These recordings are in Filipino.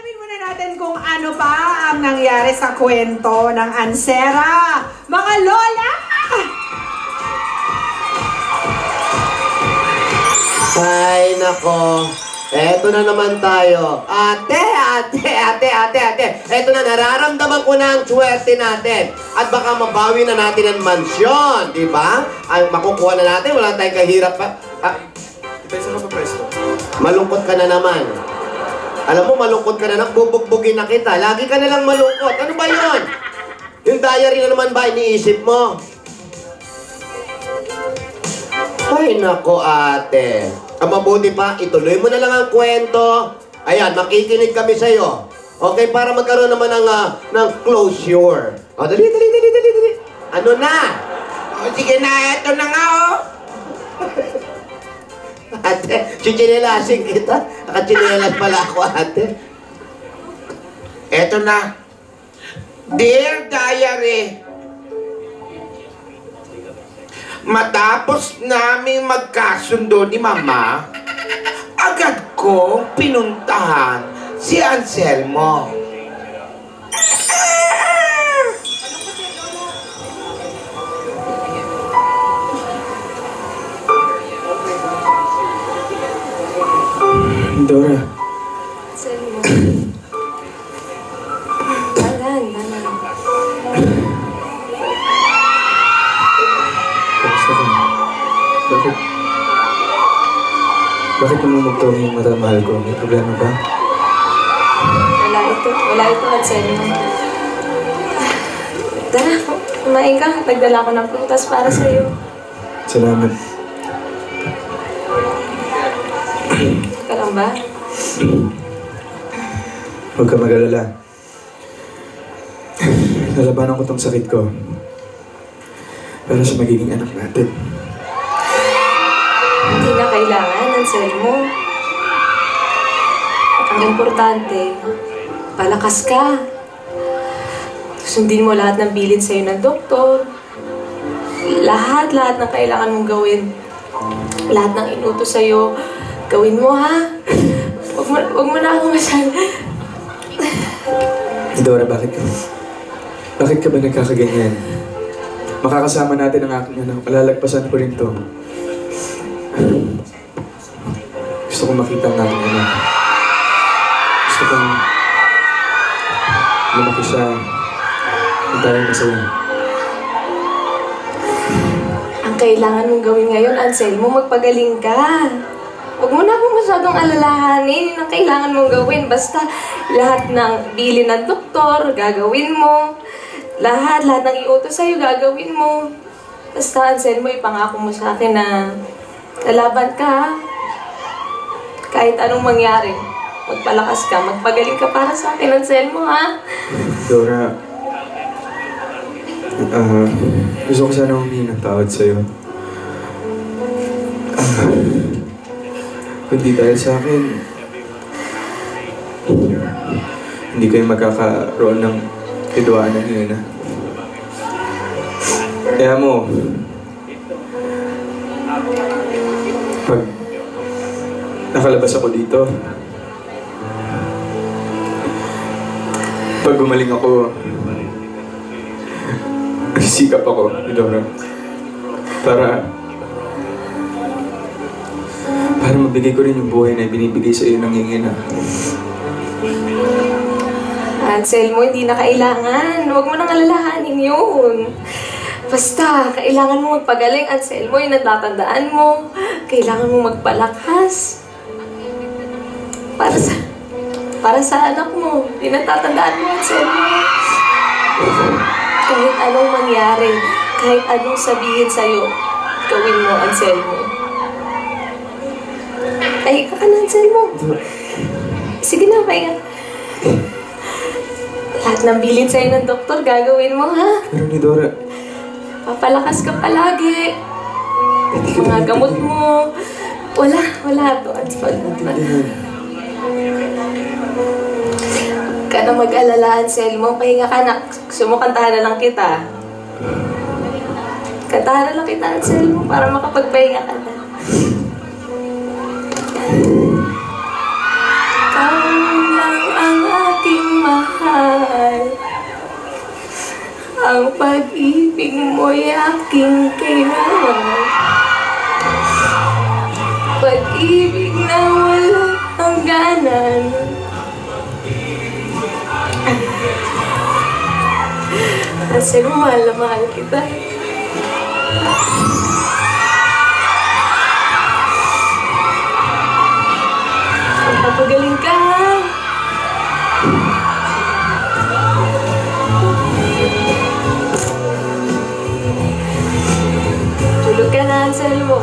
Alamin muna natin kung ano ba ang nangyari sa kwento ng Ansera. Mga lola! Ay, nako. Eto na naman tayo. Ate. Eto na, nararamdaman ko na ang swerte natin. At baka mabawi na natin ang mansyon, di ba? Ay, makukuha na natin, wala tayong kahirap pa. Saan ka pa pwesto? Malungkot ka na naman. Alam mo, malungkot ka na, bubugbugin na kita. Lagi ka na lang malungkot. Ano ba yun? Yung diary na naman ba iniisip mo? Ay, nako ate. Ang mabuti pa, ituloy mo na lang ang kwento. Ayan, makikinig kami sa'yo. Okay, para magkaroon naman ng closure. O, dali. Ano na? O, sige na, eto na nga, oh. Ate, chichinilasin kita. Nakachinilas pala ako, ate. Eto na. Dear Diary, matapos naming magkasundo ni Mama, agad kong pinuntahan si Anselmo. Dora. Anselmo. Dalan. Kamusta ka? Bakit namumugtong yung mata mahal ko? May problema ba? Wala ito, Anselmo. Tara, kumain ka. Nagdala ko ng prutas para sa'yo. Salamat. Ka lang ba? Huwag ka mag-alala. Nalabanan ko tong sakit ko para sa magiging anak natin. Hindi na kailangan, Anselmo. Ang importante, palakas ka. Sundin mo lahat ng bilin sa'yo ng doktor. Lahat ng kailangan mong gawin. Lahat ng inutos sa'yo, gawin mo, ha? Huwag mo na akong masyal. Dora, bakit ka ba nagkakaganyan? Makakasama natin ang aking anak. Malalagpasan ko rin to. Gusto kong makita ang aking anak. Gusto kong lumaki siya. Ang tayo masaya. Ang kailangan mong gawin ngayon, Anselmo, magpagaling ka. Huwag mo na akong masyadong alalahanin. Yun ang kailangan mong gawin. Basta lahat ng bilin ng doktor, gagawin mo. Lahat ng iutos sa'yo, gagawin mo. Basta, Anselmo, ipangako mo sa akin na lalaban ka, ha? Kahit anong mangyari, magpalakas ka, magpagaling ka para sa akin, Anselmo, ha? Dora, gusto ko sana humingi ng tawad sa'yo. Kundi dahil sa akin, hindi kayo magkakaroon ng kidwaanan ngayon, ha? Kaya mo, pag nakalabas ako dito, pag gumaling ako, sisikap ako, Dora, para mabigay ko rin yung buhay na binibigay sa iyo ng ina. Anselmo, hindi na kailangan. Huwag mo nang alalahanin yun. Basta, kailangan mo magpagaling, Anselmo, yung natatandaan mo. Kailangan mo magpalakas. Para sa anak mo. Yung natatandaan mo, Anselmo. Kahit anong mangyari, kahit anong sabihin sa'yo, gawin mo, Anselmo. Pahinga ka na, Anselmo. Sige na, pahinga. Lahat ng bilin sa'yo ng doktor, gagawin mo, ha? Pero ni Dora, Papalakas ka palagi. Mga gamot mo. Wala to. Huwag ka na mag-alala, Anselmo. Pahinga ka na. Sumukantahan na lang kita. Kantahan na lang kita, Anselmo, para makapagpahinga ka na. Ikaw lang ang pag-ibig mo'y aking kailangan. Pag-ibig na walang hangganan. Kasi mahal na mahal kita. Magpapagaling ka. Tulog ka na, Anselmo.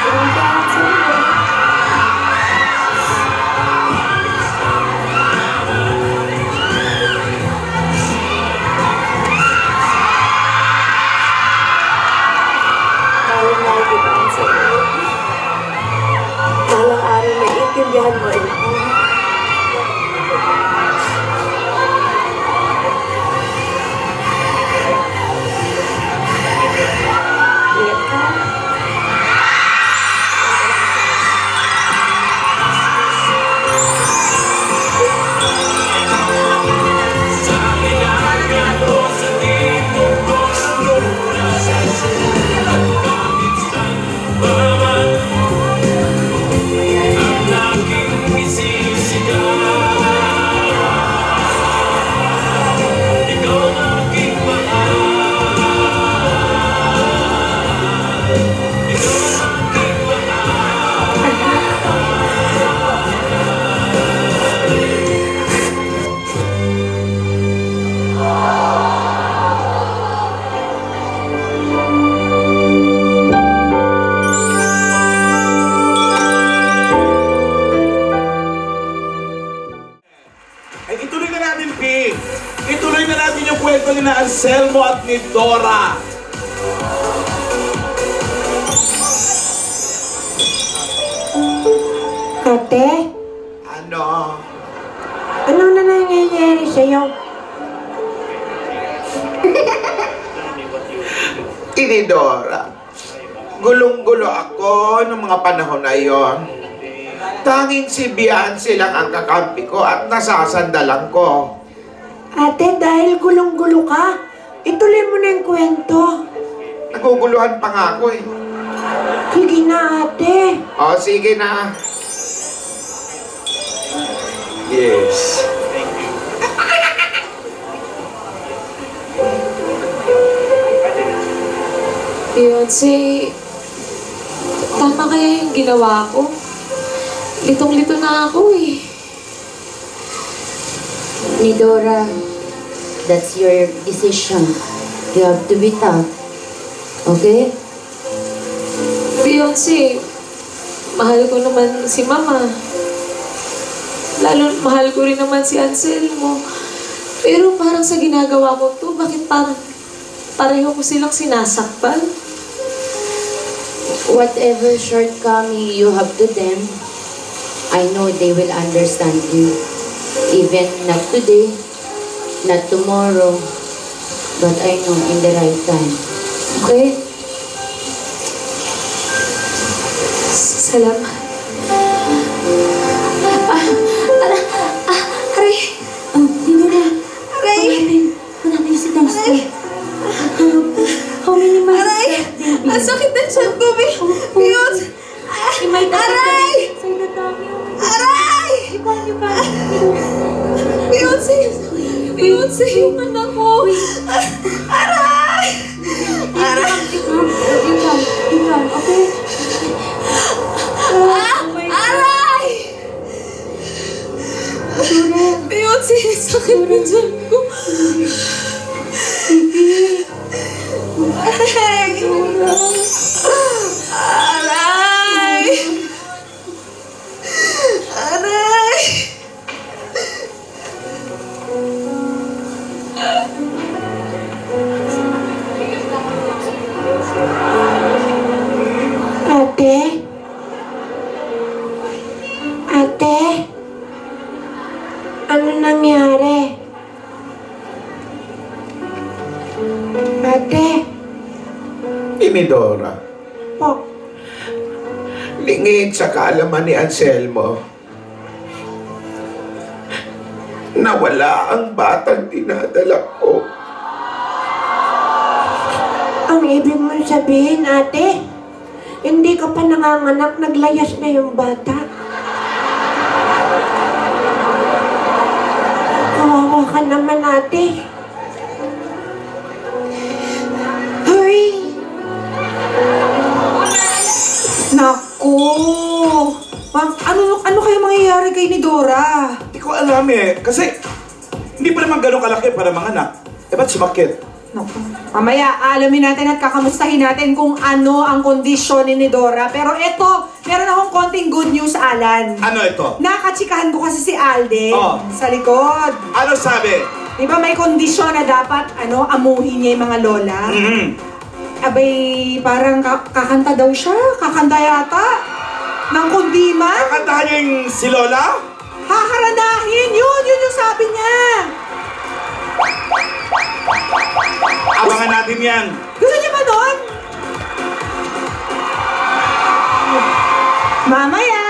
Tulog ka, Anselmo. Mahal kita, Anselmo. Balang araw may intindihan mo ito. Ingat ka. Ay, ituloy na natin, P. Ituloy na natin yung kwento ni na Anselmo at ni Dora. Ate, Ano? ano na nangyayari sa'yo? Tinidora, gulong-gulo ako noong mga panahon na yon. Tanging si Beyonce lang ang kakampi ko at nasasandalan ko. Ate, dahil gulong-gulo ka, ituloy mo na yung kwento. Naguguluhan pa nga ako eh. Sige na, ate. O, sige na. Yes. Beyonce, tama kaya yung ginawa ko? Litong-lito na ako eh. Nidora, that's your decision. You have to be tough. Okay? Beyonce, mahal ko naman si Mama. Lalo, mahal ko rin naman si Anselmo. Pero parang sa ginagawa ko to, bakit parang pareho ko silang sinasakpan? Whatever shortcoming you have to them, I know they will understand you. Even not today, not tomorrow, but I know in the right time. Okay? Salamat. Aray! Nidora, Aray! what happened? Sit down, stay. How many months? Aray! Ang sakit ng tiyan ko, Beyonce! Aray! Aray! Beyonce! Beyonce, yung anak ko! Aray! Aray! You come, okay? Aray! Beyonce, sakit ng tiyan ko! Aray! Aray! Aray! Ate? Ate? Ano nangyari? Ate? Tinidora, Po. lingid sa kaalaman ni Anselmo, nawala ang batang dinadala ko. Ang ibig mo sabihin, ate, hindi ka pa nanganganak, naglayas na yung bata. Kawawa ka naman, ate. Hurry! Naku! Ma'am, ano kayo mangyayari kay ni Dora? Hindi ko alam eh. Kasi, hindi pa naman ganun kalaki para manganak. Eh, ba't sumakit? Naku. Mamaya, alamin natin at kakamustahin natin kung ano ang kondisyon ni Dora. Pero eto, meron akong konting good news, Alan. Ano ito? Nakachikahan ko kasi si Alden Oh. sa likod. Ano sabi? Di ba may kondisyon na dapat amuhin niya yung mga lola? Abay, parang kakanta daw siya. Kakanta yata. Ng kundiman. Kakantahan niya yung si Lola? Haharanahin! Yun yung sabi niya. Abangan natin yan. Gusto niyo ba nun? Mamaya!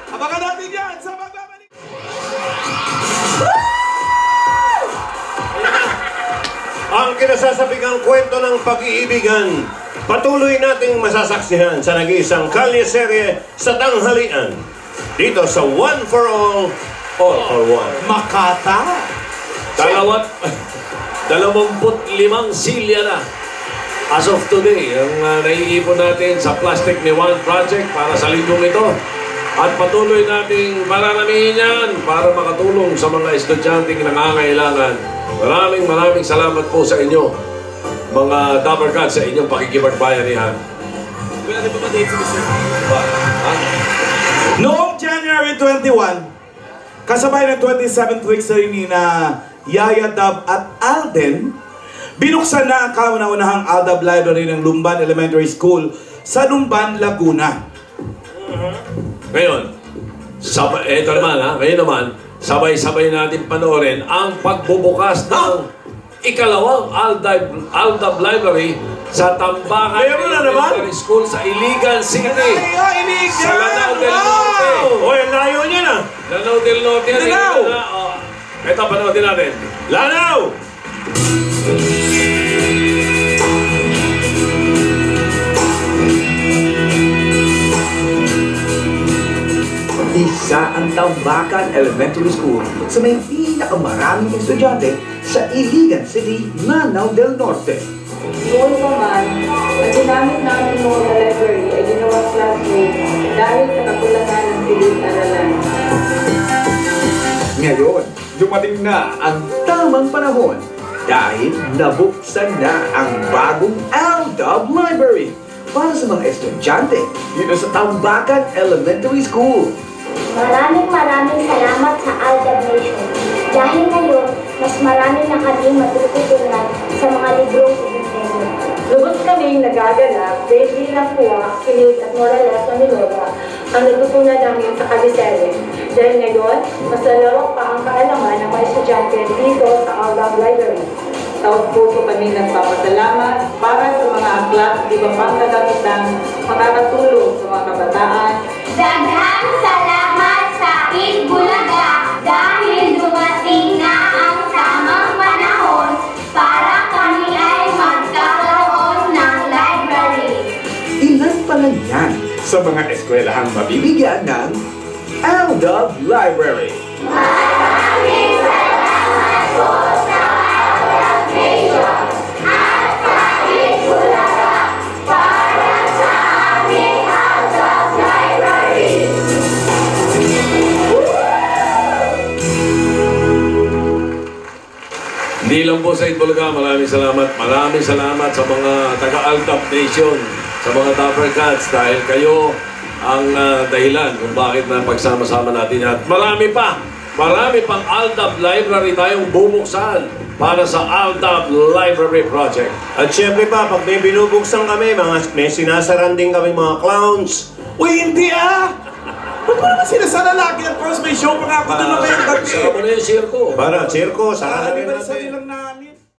Abangan natin yan sa magbabalik. Ang kinasasabikang kwento ng pag-iibigan, patuloy nating masasaksihan sa nag-iisang kalye-serye sa tanghalian. Dito sa One for All for One. Makata. 25 silya na. As of today, ang naiipon natin sa Plastic ni One Project para sa linggong ito. At patuloy nating mararamihin yan para makatulong sa mga estudyanteng nangangailangan. Maraming salamat po sa inyo, mga Dapper Cats, sa inyong pakikipagbayanihan. Noong January 21, kasabay ng 27th week ceremony na Yaya Dab at Alden, binuksan na ang kauna-unahang Aldab Library ng Lumban Elementary School sa Lumban, Laguna. Ngayon, ngayon naman, sabay-sabay natin panoorin ang pagbubukas ng ikalawang Aldab Library sa Tambakan Elementary School sa Iligan City. Sa Lanao del Norte. Oy, ang layo niya na! Lanao del Norte. Lanao! Ito, panoodin natin. Lanao! Isa ang Tambakan Elementary School sa may pinakamaraming estudyante sa Iligan City, Lanao del Norte. Noon pa man, ang ginamit namin noon na library ay ginawang classroom dahil sa kakulangan ng silid-aralan. Ngayon, dumating na ang tamang panahon dahil nabuksan na ang bagong Aldab Library para sa mga estudyante dito sa Tambakan Elementary School. Maraming salamat sa Aldab Nation. Dahil ngayon, mas marami na kaming matututunan sa mga librong ibinigay. Lubos kaming nagaganap dahil bilang puwa, kilig at moral lesson ni Lola ang natutunan namin sa Kalisere. Dahil ngayon, mas lalawak pa ang kaalaman ng mga estudyante dito sa Aldab Library. Taos-puso kami nagpapasalamat para sa mga aklat at iba pang kagamitan makakatulong sa mga kabataan. Daghang salamat sa Bulaga dahil dumating na ang tamang panahon para kami ay magkakaroon ng library. Ilan pa lang yan sa mga eskwelahang mabibigyan ng Aldab Library. Maraming salamat po sa Aldab Nation at sa Bulaga para sa aming Aldab Library. Hindi lang po sa Itbulaga, maraming salamat sa mga taga-Aldab Nation, sa mga Dapper Cats, dahil kayo ang dahilan kung bakit na pagsama-sama natin yan. Marami pang Aldab Library tayong bubuksan para sa Aldab Library Project. At syempre pa, pag may binubuksan kami, may sinasaran din kami mga clowns. Uy, hindi Ba't mo naman sinasara lagi at may show pa nga ako doon na may gabi? Saka mo na yung circo. Para, circo, sarahan Sabi din ba sa natin. nilang namin?